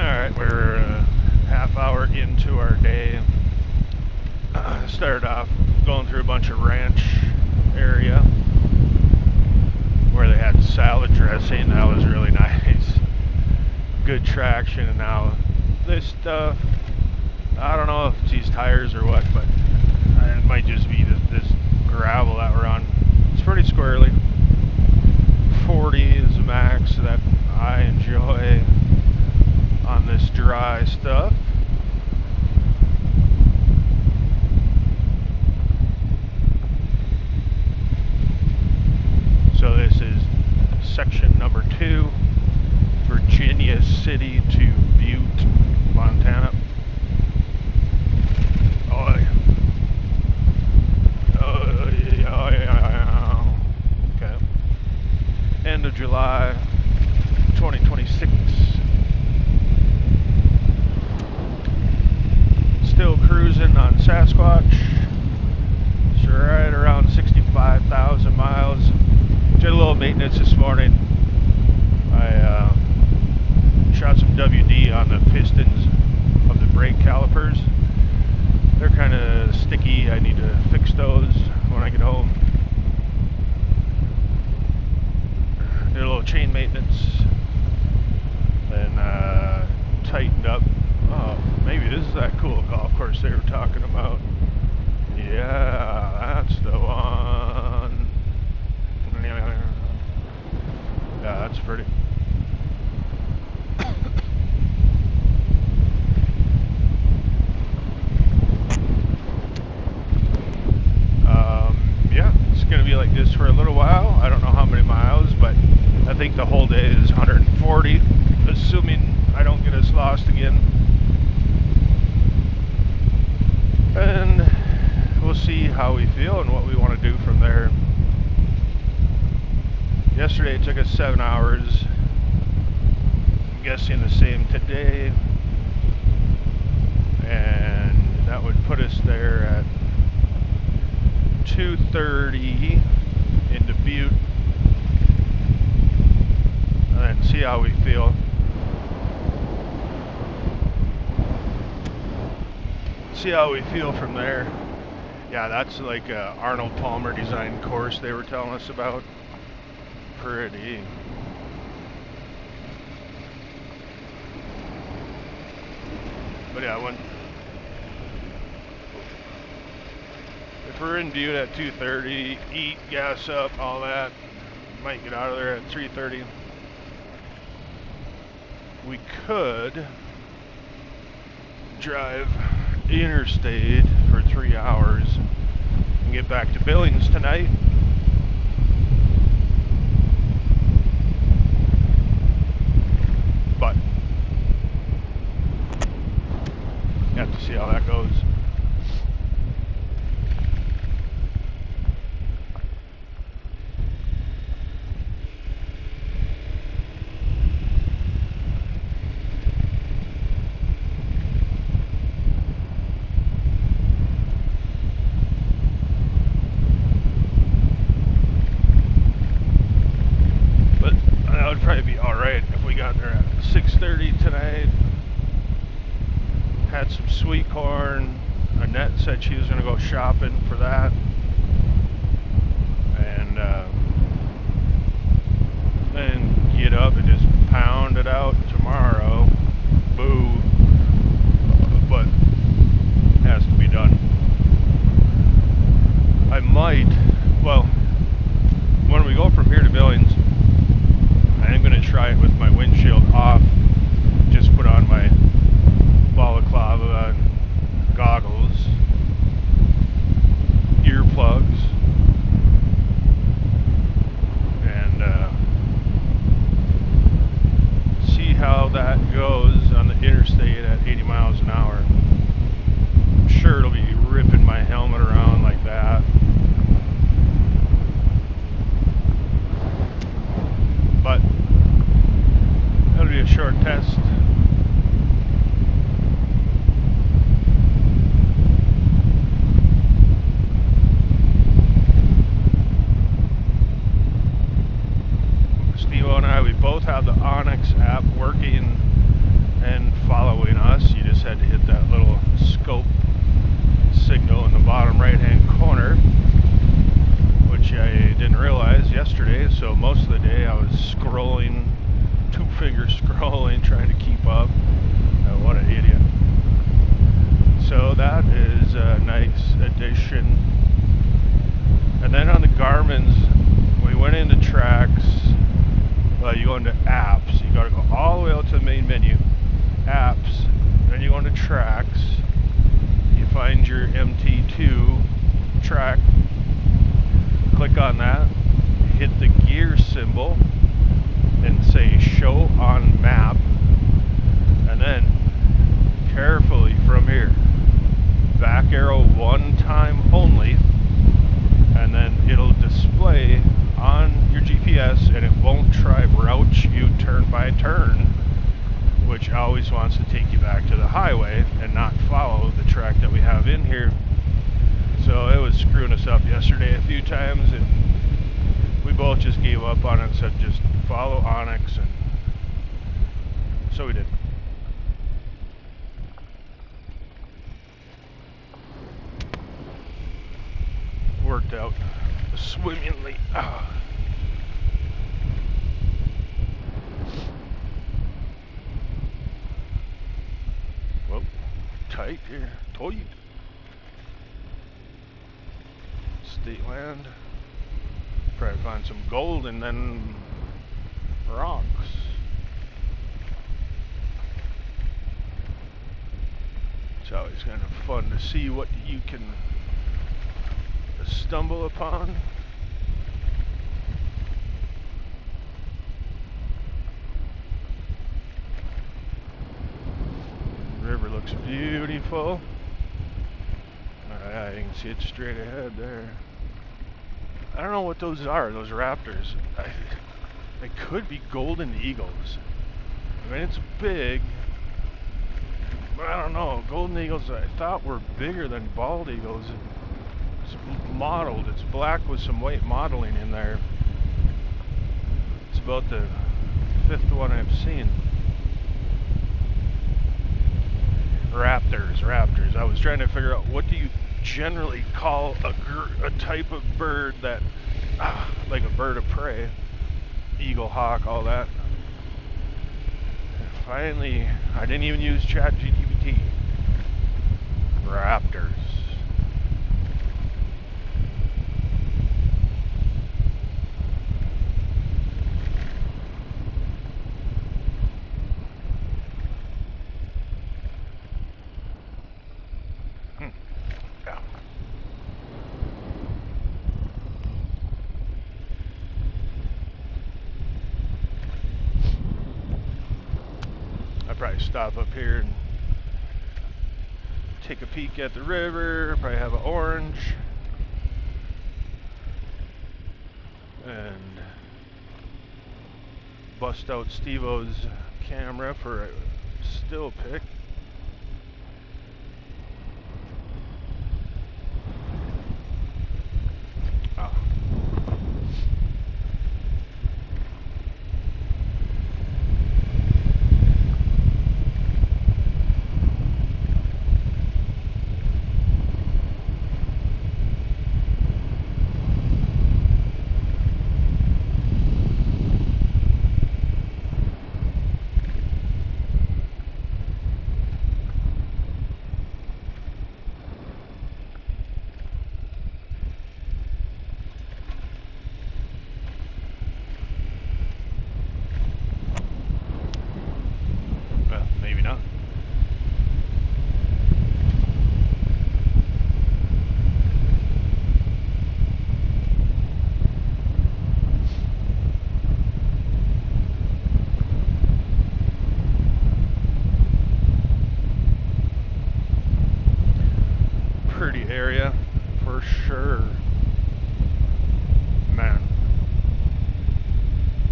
Alright, we're a half hour into our day. Started off going through a bunch of ranch area where they had salad dressing. That was really nice. Good traction. And now this stuff, I don't know if it's these tires or what, but it might just be this gravel that we're on. It's pretty squirrely. 40 is the max that I enjoy on this dry stuff. So this is section number 2, Virginia City to Butte, Montana. Oh yeah. Okay. End of July 2026. Still cruising on Sasquatch. It's right around 65,000 miles. Did a little maintenance this morning. I shot some WD on the pistons of the brake calipers. They're kind of sticky. I need to fix those when I get home. Did a little chain maintenance. Then tightened up. Oh, maybe this is that cool golf course they were talking about. Yeah, that's the one. Yeah, that's pretty. Yeah, it's going to be like this for a little while. I don't know how many miles, but I think the whole day is 140, assuming I don't get us lost again. And we'll see how we feel and what we want to do from there. Yesterday it took us 7 hours. I'm guessing the same today. And that would put us there at 2:30 into Butte. And then see how we feel. See how we feel from there. Yeah, that's like a Arnold Palmer designed course they were telling us about. Pretty. But yeah, if we're in Butte at 2:30, eat, gas up, all that, might get out of there at 3:30. We could drive interstate for 3 hours and get back to Billings tonight. But you have to see how that goes. Probably be alright if we got there at 6:30 tonight. Had some sweet corn. Annette said she was going to go shopping for that. And then get up and just pound it out tomorrow. Boo. But it has to be done. I might, well, when we go from here to Billings, I'm going to try it with my windshield off. Just put on my balaclava goggles, earplugs, and see how that goes on the interstate at 80 miles an hour. I'm sure it'll be ripping my helmet around like that. But it'll be a short test. Steve and I, we both have the Onyx app working, and above. Oh, what an idiot. So that is a nice addition. And then on the Garmin's, we went into tracks. Well, you go into apps. You got to go all the way out to the main menu. Apps. Then you go into tracks. You find your MT2 track. Click on that. Hit the gear symbol and say show on map. And then carefully from here, back arrow one time only, and then it'll display on your GPS, and it won't try route you turn by turn, which always wants to take you back to the highway and not follow the track that we have in here. So it was screwing us up yesterday a few times, and we both just gave up on it and said just follow Onyx, and so we did. Worked out swimmingly. Whoa, tight here, tight. State land. Probably find some gold and then rocks. It's always kind of fun to see what you can stumble upon. The river looks beautiful. You can see it straight ahead there. I don't know what those are, those raptors. They could be golden eagles. I mean, it's big, but I don't know. Golden eagles I thought were bigger than bald eagles. It's mottled. It's black with some white mottling in there. It's about the 5th one I've seen. Raptors. I was trying to figure out, what do you generally call a type of bird that, like a bird of prey, eagle, hawk, all that. And finally, I didn't even use ChatGPT. Raptors. Probably stop up here and take a peek at the river. Probably have an orange and bust out Steve-O's camera for a still pic. Area for sure, man.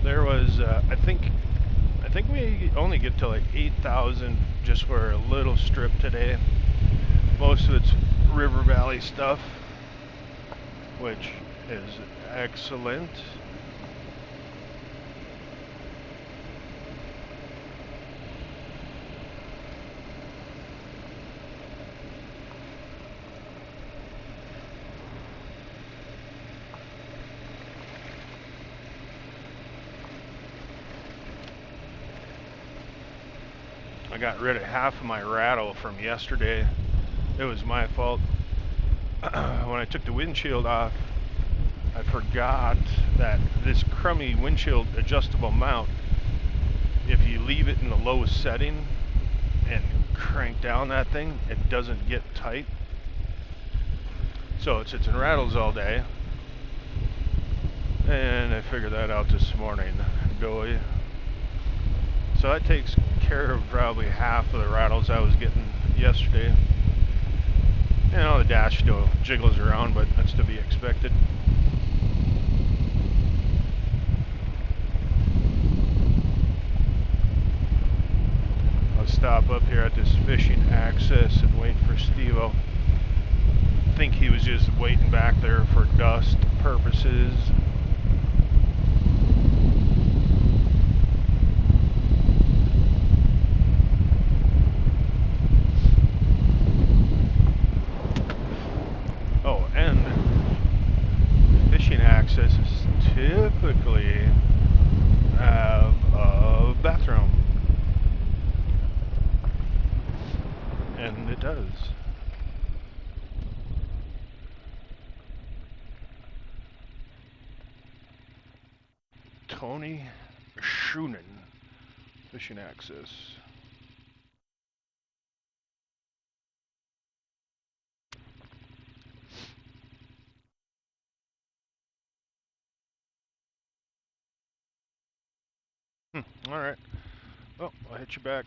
There was I think we only get to like 8,000 just for a little strip today. Most of it's river valley stuff, which is excellent. I got rid of half of my rattle from yesterday. It was my fault. When I took the windshield off, I forgot that this crummy windshield adjustable mount, if you leave it in the lowest setting and crank down that thing, it doesn't get tight. So it sits and rattles all day. And I figured that out this morning. So that takes care of probably half of the rattles I was getting yesterday. You know, the dash still jiggles around, but that's to be expected. I'll stop up here at this fishing access and wait for Steve-O. I think he was just waiting back there for dust purposes. Oh, and fishing accesses typically have a bathroom. And it does. Tony Schoonen, fishing access. All right. Oh, I'll hit you back.